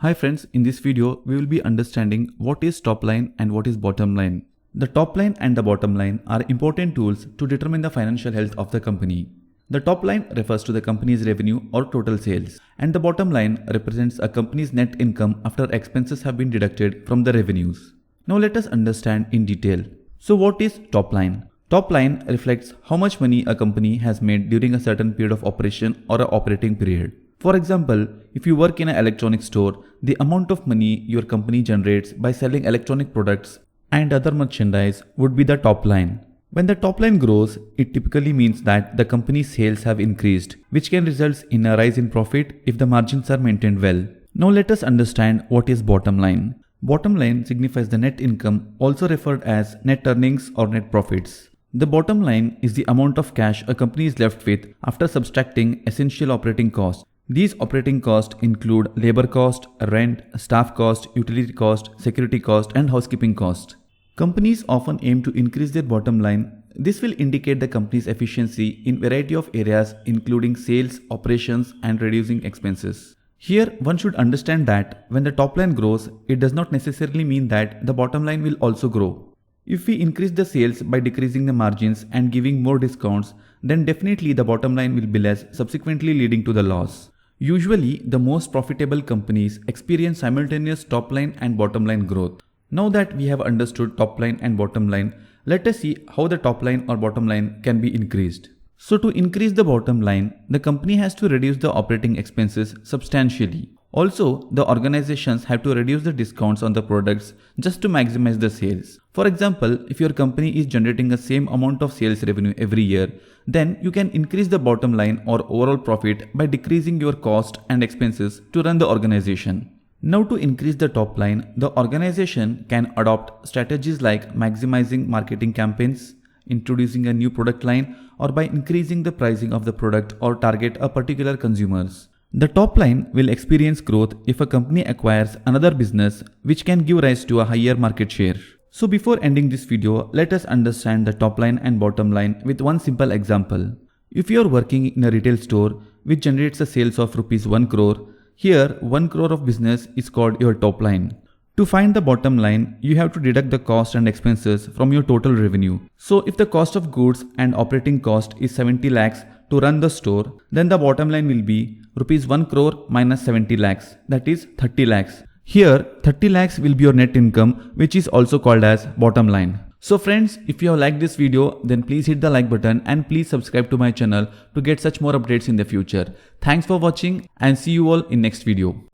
Hi friends, in this video, we will be understanding what is top line and what is bottom line. The top line and the bottom line are important tools to determine the financial health of the company. The top line refers to the company's revenue or total sales, and the bottom line represents a company's net income after expenses have been deducted from the revenues. Now let us understand in detail. So what is top line? Top line reflects how much money a company has made during a certain period of operation or an operating period. For example, if you work in an electronics store, the amount of money your company generates by selling electronic products and other merchandise would be the top line. When the top line grows, it typically means that the company's sales have increased, which can result in a rise in profit if the margins are maintained well. Now let us understand what is bottom line. Bottom line signifies the net income, also referred as net earnings or net profits. The bottom line is the amount of cash a company is left with after subtracting essential operating costs. These operating costs include labor cost, rent, staff cost, utility cost, security cost, and housekeeping cost. Companies often aim to increase their bottom line. This will indicate the company's efficiency in a variety of areas including sales, operations, and reducing expenses. Here, one should understand that when the top line grows, it does not necessarily mean that the bottom line will also grow. If we increase the sales by decreasing the margins and giving more discounts, then definitely the bottom line will be less, subsequently leading to the loss. Usually, the most profitable companies experience simultaneous top line and bottom line growth. Now that we have understood top line and bottom line, let us see how the top line or bottom line can be increased. So to increase the bottom line, the company has to reduce the operating expenses substantially. Also, the organizations have to reduce the discounts on the products just to maximize the sales. For example, if your company is generating the same amount of sales revenue every year, then you can increase the bottom line or overall profit by decreasing your cost and expenses to run the organization. Now to increase the top line, the organization can adopt strategies like maximizing marketing campaigns, introducing a new product line, or by increasing the pricing of the product or target a particular consumers. The top line will experience growth if a company acquires another business which can give rise to a higher market share. So before ending this video, let us understand the top line and bottom line with one simple example. If you are working in a retail store which generates a sales of rupees 1 crore, here 1 crore of business is called your top line. To find the bottom line, you have to deduct the cost and expenses from your total revenue. So if the cost of goods and operating cost is 70 lakhs to run the store, then the bottom line will be rupees 1 crore minus 70 lakhs, that is 30 lakhs. Here 30 lakhs will be your net income, which is also called as bottom line. So friends, if you have liked this video, then please hit the like button and please subscribe to my channel to get such more updates in the future. Thanks for watching and see you all in next video.